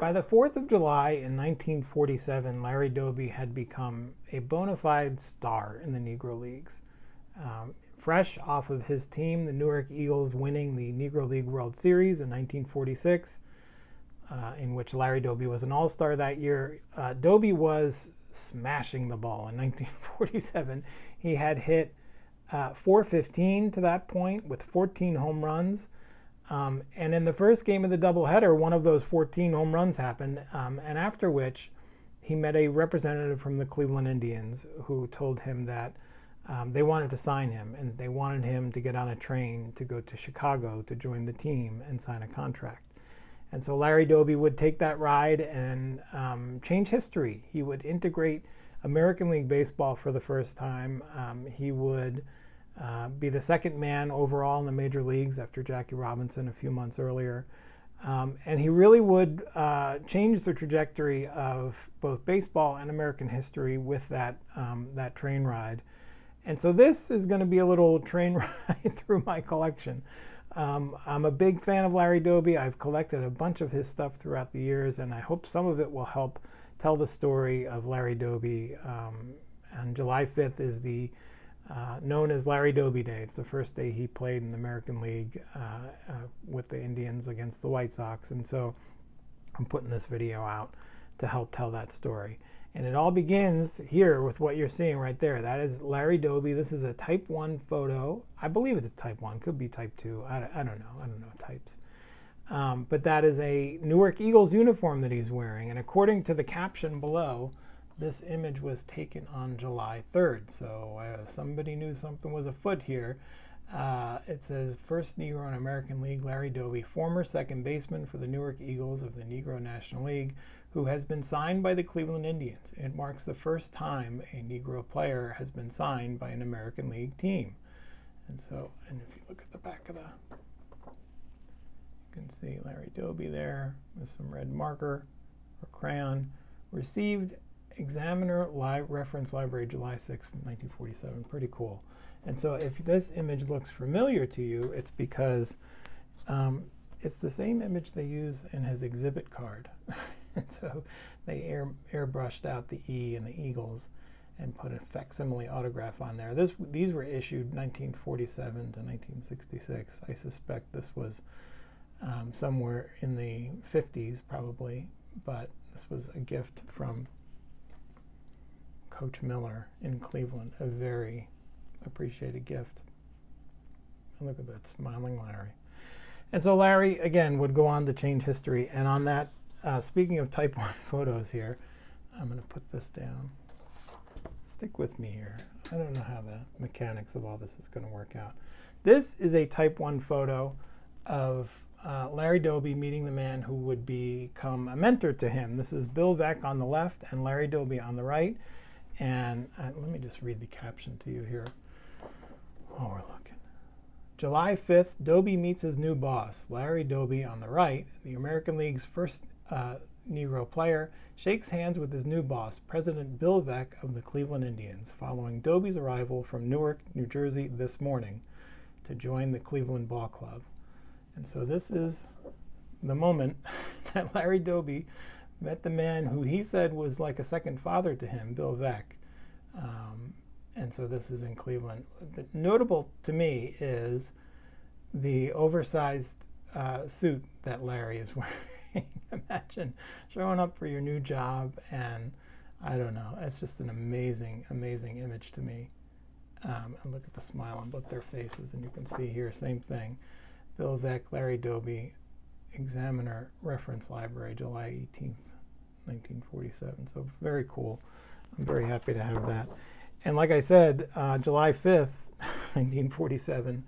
By the 4th of July in 1947, Larry Doby had become a bona fide star in the Negro Leagues. Fresh off of his team, the Newark Eagles, winning the Negro League World Series in 1946, in which Larry Doby was an all-star that year. Doby was smashing the ball in 1947. He had hit .415 to that point with 14 home runs. And in the first game of the doubleheader, one of those 14 home runs happened, and after which he met a representative from the Cleveland Indians who told him that they wanted to sign him, and they wanted him to get on a train to go to Chicago to join the team and sign a contract. And so Larry Doby would take that ride and change history. He would integrate American League Baseball for the first time. He would be the second man overall in the major leagues after Jackie Robinson a few months earlier. And he really would change the trajectory of both baseball and American history with that train ride. And so this is going to be a little train ride through my collection. I'm a big fan of Larry Doby. I've collected a bunch of his stuff throughout the years, and I hope some of it will help tell the story of Larry Doby. And July 5th is the known as Larry Doby Day. It's the first day he played in the American League with the Indians against the White Sox. And so I'm putting this video out to help tell that story. And it all begins here with what you're seeing right there. That is Larry Doby. This is a type 1 photo. I believe it's a type 1. Could be type 2. I don't know. I don't know types. But that is a Newark Eagles uniform that he's wearing. And according to the caption below, this image was taken on July 3rd. So somebody knew something was afoot here. It says, first Negro in American League, Larry Doby, former second baseman for the Newark Eagles of the Negro National League, who has been signed by the Cleveland Indians. It marks the first time a Negro player has been signed by an American League team. And if you look at the back of you can see Larry Doby there with some red marker or crayon. Received Examiner Reference Library, July 6, 1947. Pretty cool. And so if this image looks familiar to you, it's because it's the same image they use in his exhibit card. And so they airbrushed out the E in the Eagles and put a facsimile autograph on there. These were issued 1947 to 1966. I suspect this was somewhere in the 50s probably, but this was a gift from Coach Miller in Cleveland, a very appreciated gift. And look at that smiling Larry. And so Larry, again, would go on to change history. And on that, speaking of type 1 photos here, I'm going to put this down. Stick with me here. I don't know how the mechanics of all this is going to work out. This is a type 1 photo of Larry Doby meeting the man who would become a mentor to him. This is Bill Veeck on the left and Larry Doby on the right. And let me just read the caption to you here while we're looking. July 5th, Doby meets his new boss. Larry Doby on the right, the American League's first Negro player, shakes hands with his new boss, President Bill Veeck of the Cleveland Indians, following Doby's arrival from Newark, New Jersey this morning to join the Cleveland Ball Club. And so this is the moment that Larry Doby met the man who he said was like a second father to him, Bill Veeck. And so this is in Cleveland. Notable to me is the oversized suit that Larry is wearing. Imagine showing up for your new job, and I don't know, it's just an amazing, amazing image to me. And look at the smile on both their faces, and you can see here, same thing. Bill Veeck, Larry Doby, Examiner Reference Library, July 18th, 1947. So very cool. I'm very happy to have that. And like I said, July 5th, 1947,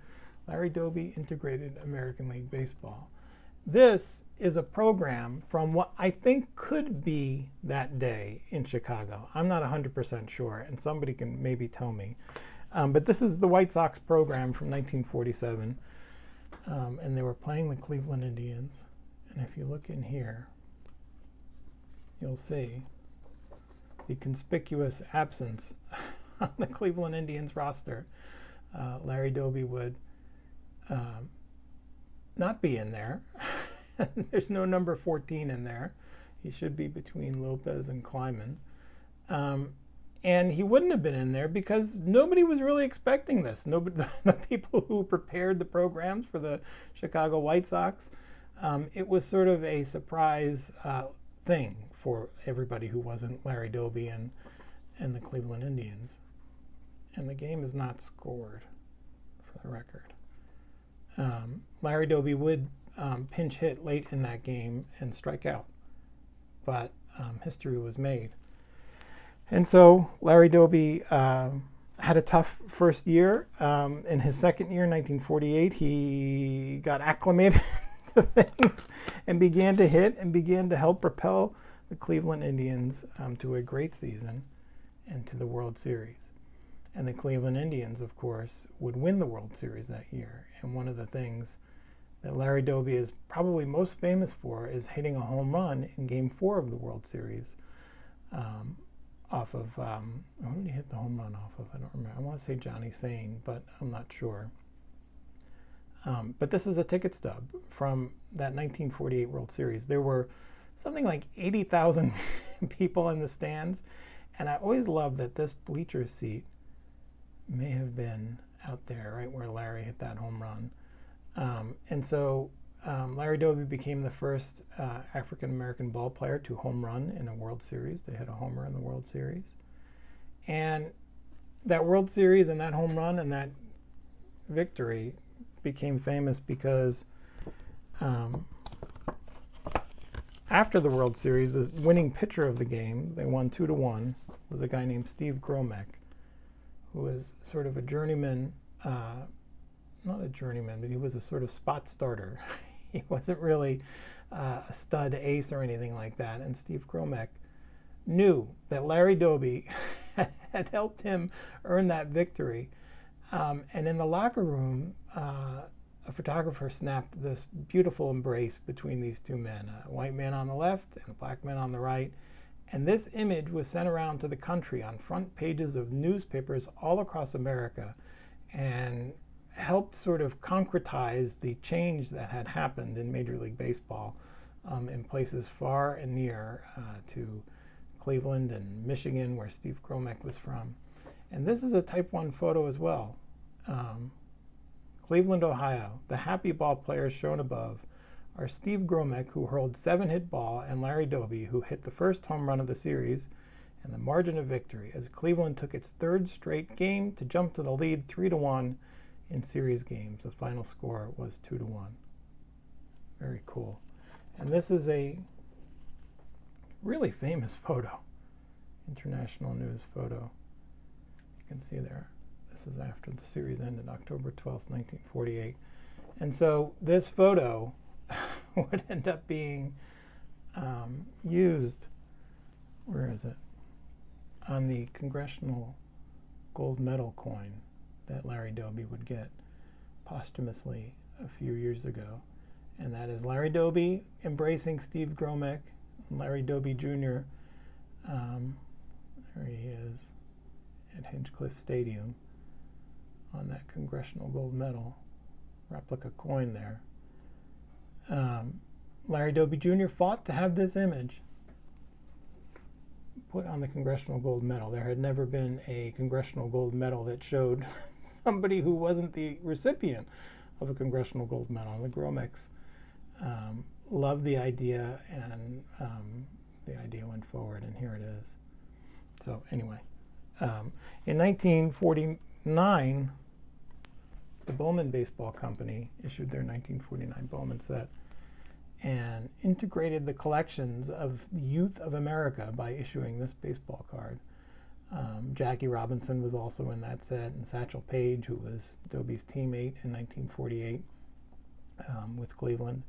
Larry Doby integrated American League Baseball. This is a program from what I think could be that day in Chicago. I'm not 100% sure, and somebody can maybe tell me. But this is the White Sox program from 1947, and they were playing the Cleveland Indians. And if you look in here, you'll see the conspicuous absence on the Cleveland Indians roster. Larry Doby would not be in there. There's no number 14 in there. He should be between Lopez and Kleiman. And he wouldn't have been in there because nobody was really expecting this. Nobody, the people who prepared the programs for the Chicago White Sox, it was sort of a surprise thing for everybody who wasn't Larry Doby and the Cleveland Indians. And the game is not scored, for the record. Larry Doby would pinch hit late in that game and strike out, but history was made. And so Larry Doby had a tough first year. In his second year, 1948, he got acclimated to things and began to hit and began to help propel the Cleveland Indians to a great season and to the World Series. And the Cleveland Indians, of course, would win the World Series that year. And one of the things that Larry Doby is probably most famous for is hitting a home run in Game 4 of the World Series. Off of, who did he hit the home run off of? I don't remember. I want to say Johnny Sane, but I'm not sure. But this is a ticket stub from that 1948 World Series. There were something like 80,000 people in the stands, and I always loved that this bleacher seat may have been out there, right where Larry hit that home run. And so Larry Doby became the first African-American ball player to home run in a World Series. They hit a homer in the World Series. And that World Series and that home run and that victory became famous because after the World Series, the winning pitcher of the game, they won 2-1, was a guy named Steve Gromek, who was sort of a journeyman, not a journeyman, but he was a sort of spot starter. He wasn't really a stud ace or anything like that. And Steve Gromek knew that Larry Doby had helped him earn that victory. And in the locker room, a photographer snapped this beautiful embrace between these two men, a white man on the left and a black man on the right. And this image was sent around to the country on front pages of newspapers all across America and helped sort of concretize the change that had happened in Major League Baseball in places far and near to Cleveland and Michigan, where Steve Gromek was from. And this is a Type 1 photo as well. Cleveland, Ohio. The happy ball players shown above are Steve Gromek, who hurled 7-hit ball, and Larry Doby, who hit the first home run of the series and the margin of victory as Cleveland took its third straight game to jump to the lead 3-1 in series games. The final score was 2-1. Very cool. And this is a really famous photo, international news photo. You can see there. This is after the series ended, October 12th, 1948. And so this photo would end up being used, where is it, on the Congressional Gold Medal coin that Larry Doby would get posthumously a few years ago. And that is Larry Doby embracing Steve Gromek, Larry Doby Jr. There he is at Hinchcliffe Stadium on that Congressional Gold Medal replica coin there. Larry Doby Jr. fought to have this image put on the Congressional Gold Medal. There had never been a Congressional Gold Medal that showed somebody who wasn't the recipient of a Congressional Gold Medal. The Gromeks loved the idea, and the idea went forward, and here it is. So anyway, in 1949, the Bowman Baseball Company issued their 1949 Bowman set and integrated the collections of the youth of America by issuing this baseball card. Jackie Robinson was also in that set, and Satchel Paige, who was Doby's teammate in 1948 with Cleveland.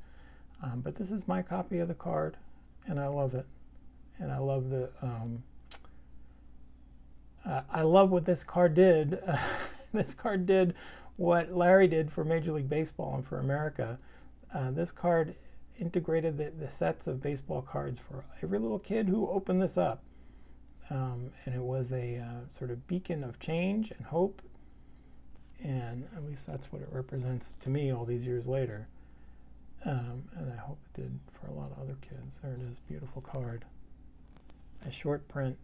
But this is my copy of the card, and I love it. And I love the I love what this card did. This card did what Larry did for Major League Baseball and for America. This card integrated the sets of baseball cards for every little kid who opened this up. And it was a sort of beacon of change and hope. And at least that's what it represents to me all these years later. and I hope it did for a lot of other kids. There it is, beautiful card. A short print,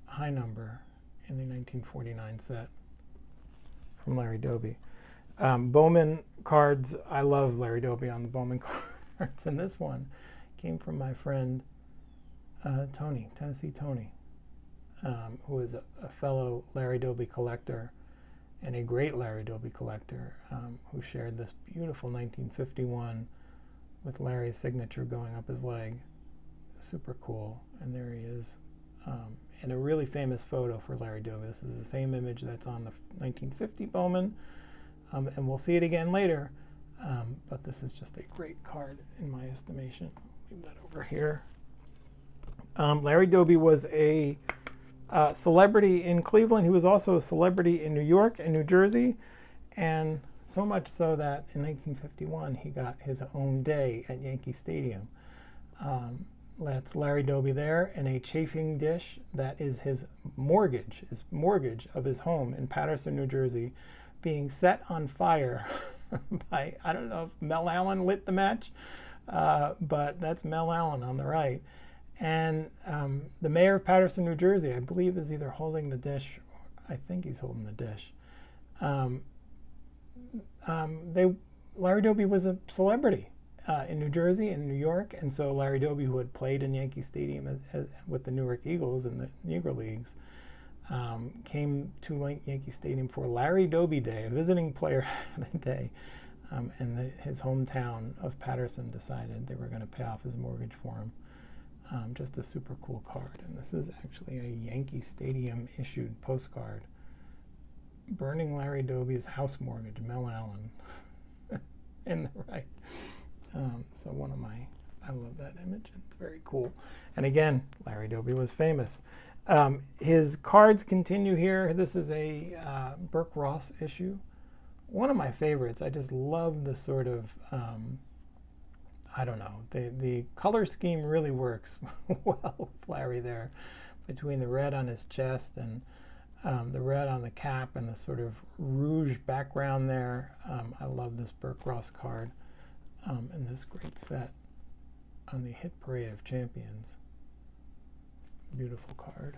high number in the 1949 set from Larry Doby. Bowman cards, I love Larry Doby on the Bowman cards, and this one came from my friend Tony, Tennessee Tony, who is a fellow Larry Doby collector and a great Larry Doby collector, who shared this beautiful 1951 with Larry's signature going up his leg. Super cool. And there he is. And a really famous photo for Larry Doby. This is the same image that's on the 1950 Bowman, and we'll see it again later. But this is just a great card in my estimation. Leave that over here. Larry Doby was a celebrity in Cleveland. He was also a celebrity in New York and New Jersey, and so much so that in 1951 he got his own day at Yankee Stadium. That's Larry Doby there in a chafing dish that is his mortgage of his home in Paterson, New Jersey, being set on fire by, I don't know if Mel Allen lit the match, but that's Mel Allen on the right. And the mayor of Paterson, New Jersey, I believe, is either holding the dish, I think he's holding the dish. Larry Doby was a celebrity in New Jersey and New York, and so Larry Doby, who had played in Yankee Stadium with the Newark Eagles in the Negro Leagues, came to Yankee Stadium for Larry Doby Day, a visiting player day, and his hometown of Paterson decided they were going to pay off his mortgage for him. Just a super cool card, and this is actually a Yankee Stadium issued postcard. Burning Larry Doby's house mortgage, Mel Allen, in the right. So I love that image. It's very cool. And again, Larry Doby was famous. His cards continue here. This is a Burke Ross issue. One of my favorites. I just love the sort of, I don't know, the color scheme really works well with Larry there, between the red on his chest and the red on the cap and the sort of rouge background there. I love this Burke Ross card in this great set on the Hit Parade of Champions. Beautiful card.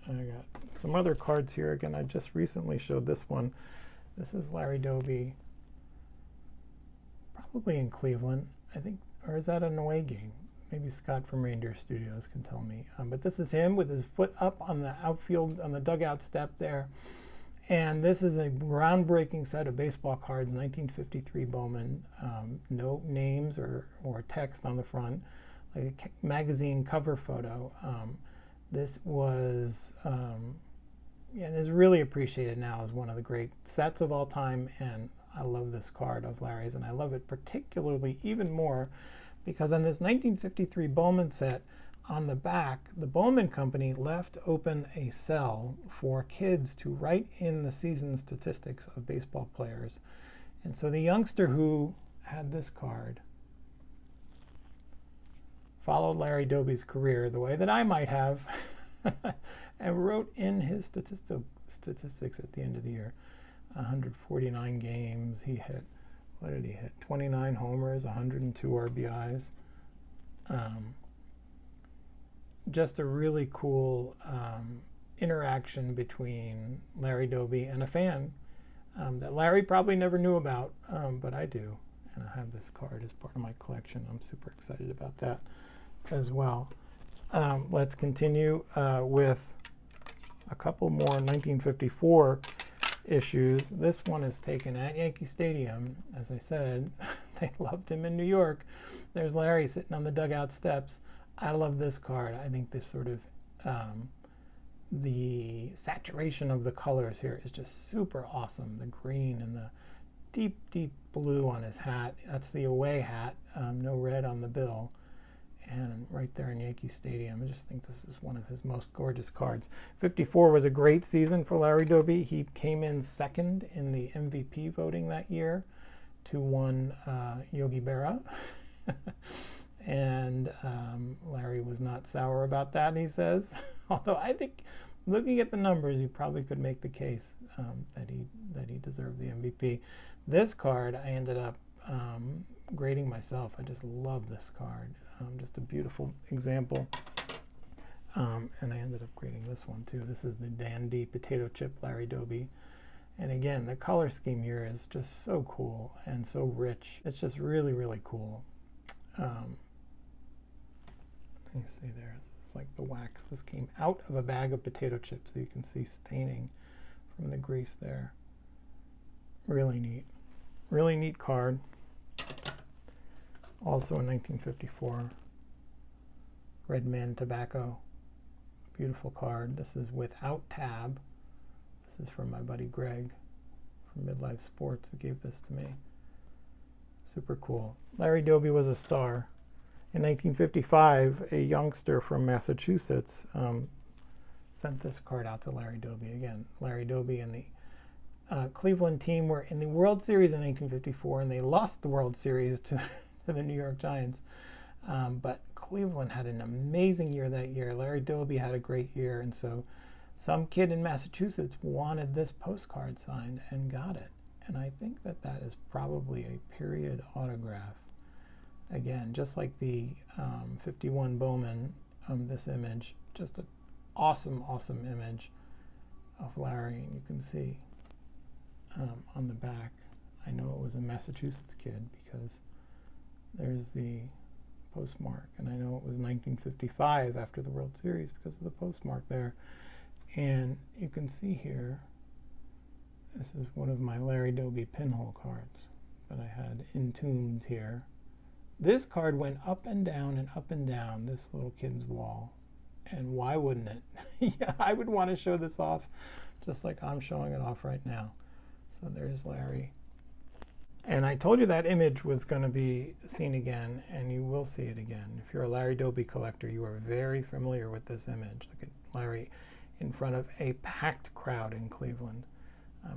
And I got some other cards here. Again, I just recently showed this one. This is Larry Doby, probably in Cleveland, I think, or is that an away game? Maybe Scott from Reindeer Studios can tell me. But this is him with his foot up on the outfield, on the dugout step there. And this is a groundbreaking set of baseball cards, 1953 Bowman. No names or text on the front, like a magazine cover photo. This was, and is really appreciated now as one of the great sets of all time. And I love this card of Larry's, and I love it particularly even more because on this 1953 Bowman set, on the back, the Bowman Company left open a cell for kids to write in the season statistics of baseball players. And so the youngster who had this card followed Larry Doby's career the way that I might have and wrote in his statistics at the end of the year. 149 games. He hit, what did he hit? 29 homers, 102 RBIs. Just a really cool interaction between Larry Doby and a fan that Larry probably never knew about, but I do. And I have this card as part of my collection. I'm super excited about that as well. Let's continue with a couple more 1954 issues. This one is taken at Yankee Stadium. As I said, they loved him in New York. There's Larry sitting on the dugout steps. I love this card. I think this sort of, the saturation of the colors here is just super awesome. The green and the deep, deep blue on his hat. That's the away hat. No red on the bill. And right there in Yankee Stadium, I just think this is one of his most gorgeous cards. 54 was a great season for Larry Doby. He came in second in the MVP voting that year to one Yogi Berra. And Larry was not sour about that, he says. Although I think, looking at the numbers, you probably could make the case that he deserved the MVP. This card I ended up grading myself. I just love this card. Just a beautiful example. And I ended up grading this one too. This is the Dandy Potato Chip Larry Doby. And again, the color scheme here is just so cool and so rich. It's just really, really cool. You see there, it's like the wax. This came out of a bag of potato chips, so you can see staining from the grease there. Really neat. Really neat card. Also in 1954, Red Man Tobacco. Beautiful card. This is without tab. This is from my buddy Greg from Midlife Sports, who gave this to me. Super cool. Larry Doby was a star. In 1955, a youngster from Massachusetts sent this card out to Larry Doby. Again, Larry Doby and the Cleveland team were in the World Series in 1954, and they lost the World Series to the New York Giants. But Cleveland had an amazing year that year. Larry Doby had a great year, and so some kid in Massachusetts wanted this postcard signed and got it. And I think that that is probably a period autograph. Again, just like the 51 Bowman, this image, just an awesome, awesome image of Larry. And you can see on the back, I know it was a Massachusetts kid because there's the postmark. And I know it was 1955 after the World Series because of the postmark there. And you can see here, this is one of my Larry Doby pinhole cards that I had entombed here. This card went up and down this little kid's wall. And why wouldn't it? Yeah, I would want to show this off just like I'm showing it off right now. So there's Larry. And I told you that image was going to be seen again, and you will see it again. If you're a Larry Doby collector, you are very familiar with this image. Look at Larry in front of a packed crowd in Cleveland.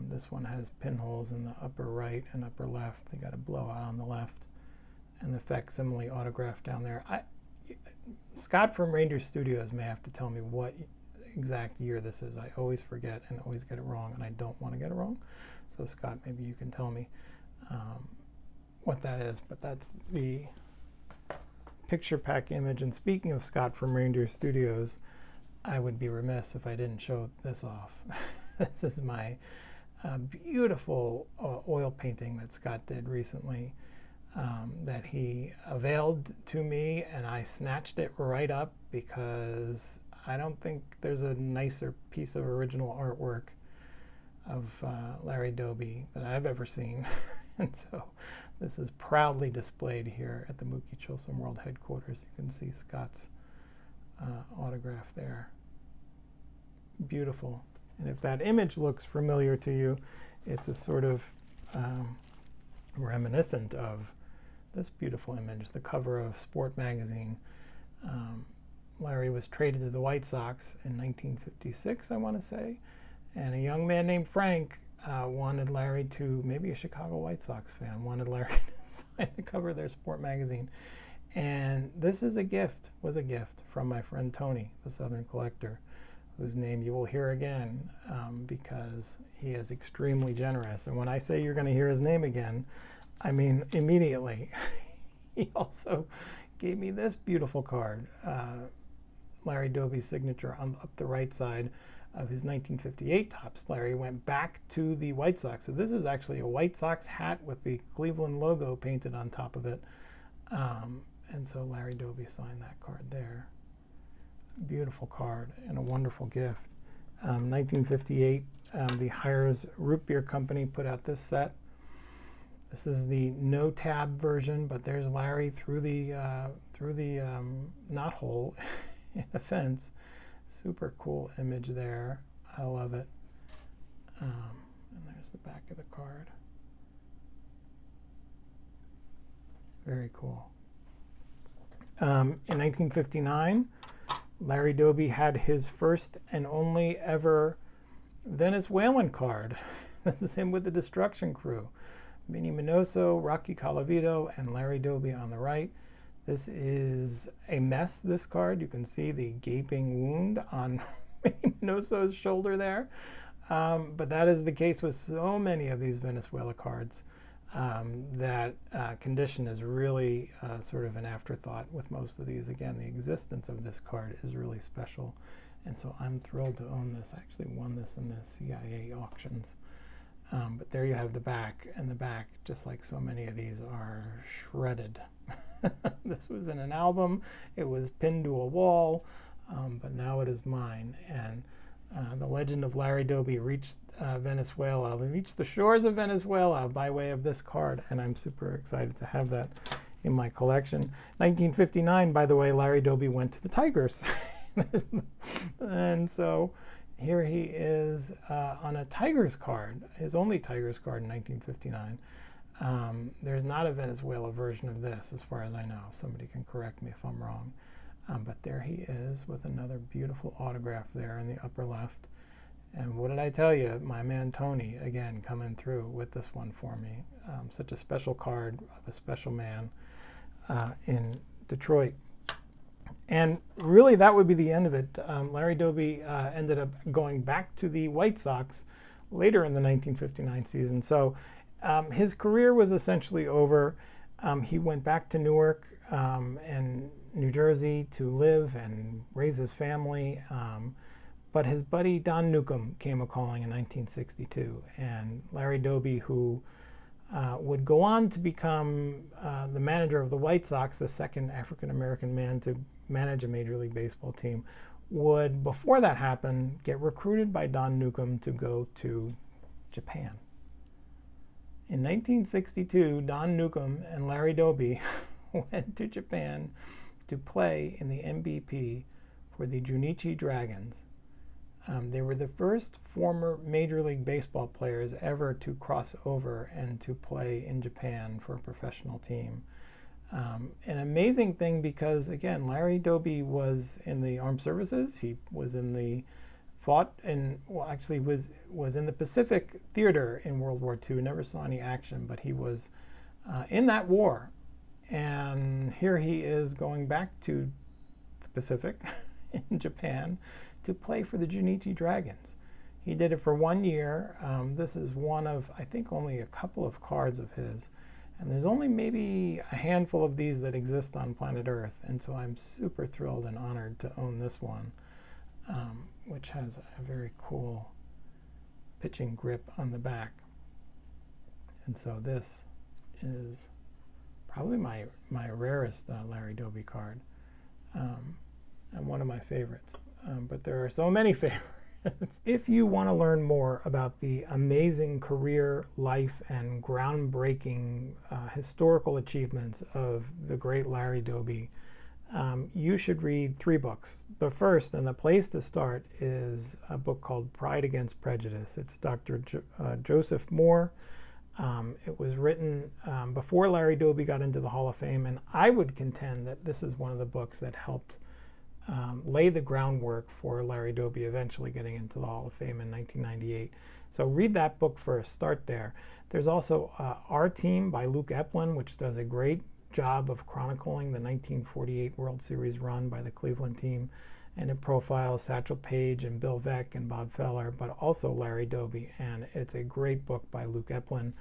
This one has pinholes in the upper right and upper left. They got a blowout on the left. And the facsimile autograph down there. Scott from Ranger Studios may have to tell me what exact year this is. I always forget and always get it wrong, and I don't want to get it wrong. So Scott, maybe you can tell me what that is. But that's the picture pack image. And speaking of Scott from Ranger Studios, I would be remiss if I didn't show this off. This is my beautiful oil painting that Scott did recently. That he availed to me, and I snatched it right up because I don't think there's a nicer piece of original artwork of Larry Doby that I've ever seen. And so this is proudly displayed here at the Mookie Chilson World Headquarters. You can see Scott's autograph there. Beautiful. And if that image looks familiar to you, it's a sort of reminiscent of this beautiful image, the cover of Sport magazine. Larry was traded to the White Sox in 1956, I want to say, and a young man named Frank wanted Larry to, maybe a Chicago White Sox fan, wanted Larry to sign the cover of their Sport magazine. And this is was a gift from my friend Tony, the Southern Collector, whose name you will hear again because he is extremely generous. And when I say you're going to hear his name again, I mean immediately. He also gave me this beautiful card, Larry Doby's signature up the right side of his 1958 Topps. Larry went back to the White Sox. So this is actually a White Sox hat with the Cleveland logo painted on top of it. And so Larry Doby signed that card there. Beautiful card and a wonderful gift. 1958, the Hires Root Beer Company put out this set. This is the no tab version, but there's Larry through the knot hole in a fence. Super cool image there. I love it. And there's the back of the card. Very cool. In 1959, Larry Doby had his first and only ever Venezuelan card. This is him with the Destruction Crew. Minnie Minoso, Rocky Colavito, and Larry Doby on the right. This is a mess, this card. You can see the gaping wound on Minnie Minoso's shoulder there. But that is the case with so many of these Venezuela cards. that condition is really sort of an afterthought with most of these. Again, the existence of this card is really special, and so I'm thrilled to own this. I actually won this in the CIA auctions. But there you have the back, and the back, just like so many of these, are shredded. This was in an album, it was pinned to a wall, but now it is mine. And the legend of Larry Doby reached Venezuela, reached the shores of Venezuela by way of this card, and I'm super excited to have that in my collection. 1959, by the way, Larry Doby went to the Tigers. And so here he is on a Tigers card, his only Tigers card in 1959. There's not a Venezuela version of this, as far as I know. Somebody can correct me if I'm wrong. But there he is with another beautiful autograph there in the upper left. And what did I tell you? My man Tony, again, coming through with this one for me. Such a special card of a special man in Detroit. And really, that would be the end of it. Larry Doby ended up going back to the White Sox later in the 1959 season. So his career was essentially over. He went back to Newark and New Jersey to live and raise his family. But his buddy Don Newcomb came a-calling in 1962. And Larry Doby, who would go on to become the manager of the White Sox, the second African-American man to manage a Major League Baseball team, would, before that happened, get recruited by Don Newcomb to go to Japan. In 1962, Don Newcomb and Larry Doby went to Japan to play in the MVP for the Junichi Dragons. They were the first former Major League Baseball players ever to cross over and to play in Japan for a professional team. An amazing thing because, again, Larry Doby was in the armed services. He was in the was in the Pacific Theater in World War II. Never saw any action, but he was in that war. And here he is going back to the Pacific in Japan to play for the Junichi Dragons. He did it for 1 year. This is one of, I think, only a couple of cards of his. And there's only maybe a handful of these that exist on planet Earth. And so I'm super thrilled and honored to own this one, which has a very cool pitching grip on the back. And so this is probably my rarest Larry Doby card, and one of my favorites. But there are so many favorites. If you want to learn more about the amazing career, life, and groundbreaking historical achievements of the great Larry Doby, you should read 3 books. The first, and the place to start, is a book called Pride Against Prejudice. It's Dr. Joseph Moore. It was written before Larry Doby got into the Hall of Fame, and I would contend that this is one of the books that helped lay the groundwork for Larry Doby eventually getting into the Hall of Fame in 1998. So read that book first, start there. There's also Our Team by Luke Epplin, which does a great job of chronicling the 1948 World Series run by the Cleveland team, and it profiles Satchel Paige and Bill Veeck and Bob Feller, but also Larry Doby, and it's a great book by Luke Epplin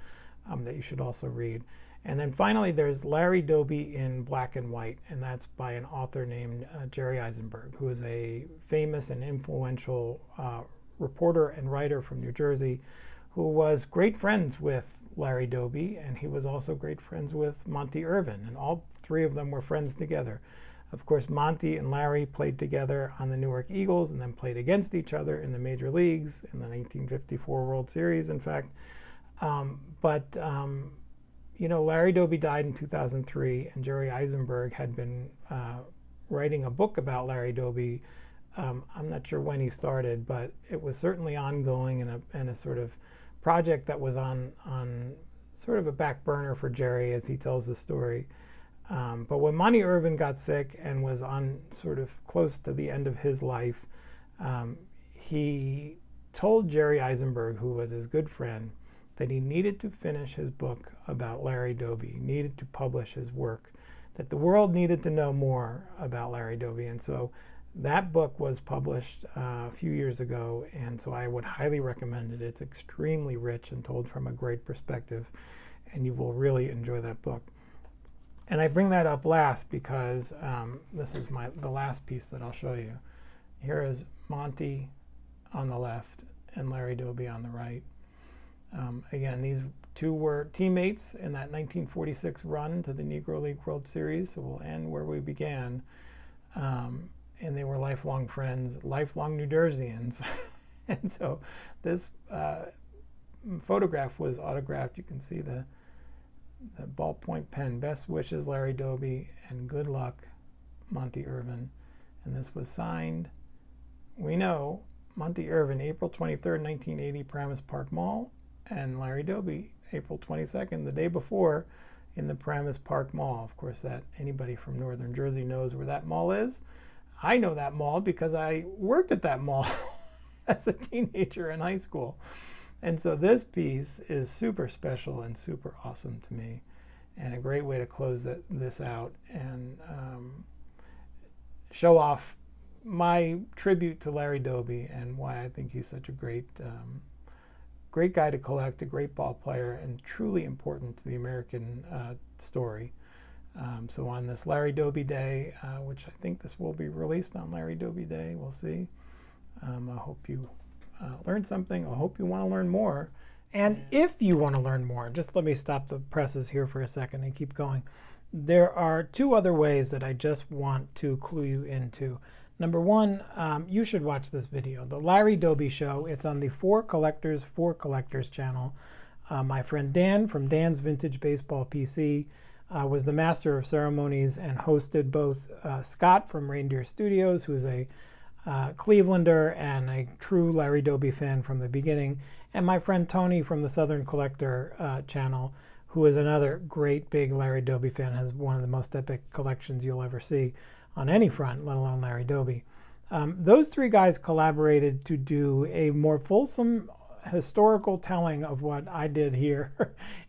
that you should also read. And then finally, there's Larry Doby in Black and White, and that's by an author named Jerry Eisenberg, who is a famous and influential reporter and writer from New Jersey, who was great friends with Larry Doby, and he was also great friends with Monty Irvin, and all 3 of them were friends together. Of course, Monty and Larry played together on the Newark Eagles and then played against each other in the major leagues in the 1954 World Series, in fact. Larry Doby died in 2003, and Jerry Eisenberg had been writing a book about Larry Doby. I'm not sure when he started, but it was certainly ongoing and a sort of project that was on sort of a back burner for Jerry as he tells the story. But when Monty Irvin got sick and was on sort of close to the end of his life, he told Jerry Eisenberg, who was his good friend, that he needed to finish his book about Larry Doby, he needed to publish his work, that the world needed to know more about Larry Doby. And so that book was published a few years ago, and so I would highly recommend it. It's extremely rich and told from a great perspective. and you will really enjoy that book. And I bring that up last because this is the last piece that I'll show you. Here is Monty on the left and Larry Doby on the right. Again, these two were teammates in that 1946 run to the Negro League World Series, so we'll end where we began. And they were lifelong friends, lifelong New Jerseyans. And so this photograph was autographed. You can see the ballpoint pen. Best wishes, Larry Doby, and good luck, Monty Irvin. And this was signed, we know, Monty Irvin, April 23rd, 1980, Paramus Park Mall, and Larry Doby, April 22nd, the day before, in the Paramus Park Mall. Of course, that anybody from Northern Jersey knows where that mall is. I know that mall because I worked at that mall as a teenager in high school. And so this piece is super special and super awesome to me, and a great way to close this out and show off my tribute to Larry Doby and why I think he's such a great guy to collect, a great ball player, and truly important to the American story. So on this Larry Doby Day, which I think this will be released on Larry Doby Day, we'll see. I hope you learned something. I hope you want to learn more. And if you want to learn more, just let me stop the presses here for a second and keep going. There are two other ways that I just want to clue you into. Number one, you should watch this video, The Larry Doby Show. It's on the For Collectors channel. My friend Dan from Dan's Vintage Baseball PC was the master of ceremonies and hosted both Scott from Reindeer Studios, who's a Clevelander and a true Larry Doby fan from the beginning, and my friend Tony from the Southern Collector channel, who is another great big Larry Doby fan, has one of the most epic collections you'll ever see on any front, let alone Larry Doby. Those three guys collaborated to do a more fulsome historical telling of what I did here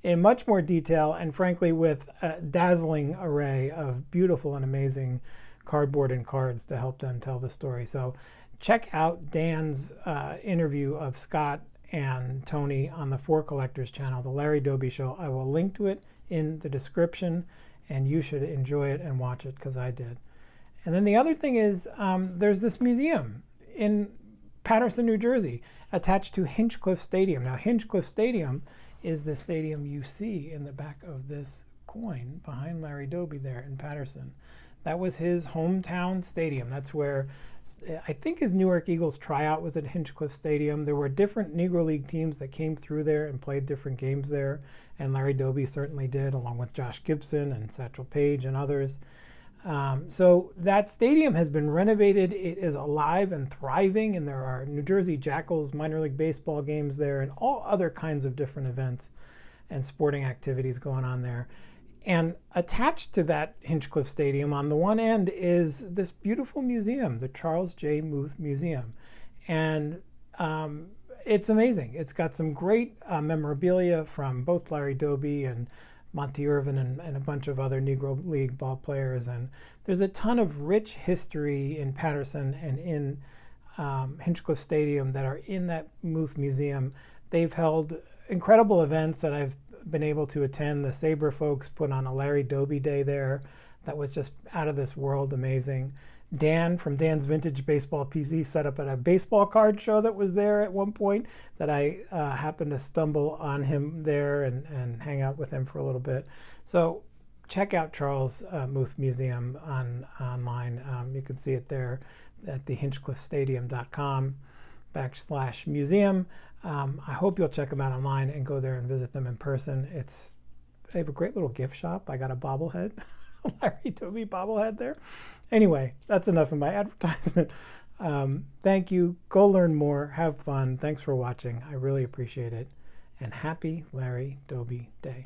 in much more detail, and frankly with a dazzling array of beautiful and amazing cardboard and cards to help them tell the story. So check out Dan's interview of Scott and Tony on the For Collectors channel, The Larry Doby Show. I will link to it in the description, and you should enjoy it and watch it because I did. And then the other thing is there's this museum in Paterson, New Jersey, attached to Hinchcliffe Stadium. Now, Hinchcliffe Stadium is the stadium you see in the back of this coin behind Larry Doby there in Paterson. That was his hometown stadium. That's where I think his Newark Eagles tryout was at Hinchcliffe Stadium. There were different Negro League teams that came through there and played different games there, and Larry Doby certainly did, along with Josh Gibson and Satchel Paige and others. So that stadium has been renovated. It is alive and thriving, and there are New Jersey Jackals minor league baseball games there and all other kinds of different events and sporting activities going on there. And attached to that Hinchcliffe Stadium on the one end is this beautiful museum, the Charles J. Muth Museum. And it's amazing. It's got some great memorabilia from both Larry Doby and Monty Irvin and a bunch of other Negro League ball players. And there's a ton of rich history in Paterson and in Hinchcliffe Stadium that are in that Muth Museum. They've held incredible events that I've been able to attend. The Sabre folks put on a Larry Doby Day there that was just out of this world amazing. Dan from Dan's Vintage Baseball PC set up at a baseball card show that was there at one point that I happened to stumble on him there and hang out with him for a little bit. So check out Charles Muth Museum online. You can see it there at the hinchcliffestadium.com/museum. I hope you'll check them out online and go there and visit them in person. They have a great little gift shop. I got a bobblehead, a Larry Doby bobblehead there. Anyway, that's enough of my advertisement. Thank you. Go learn more. Have fun. Thanks for watching. I really appreciate it. And happy Larry Doby Day.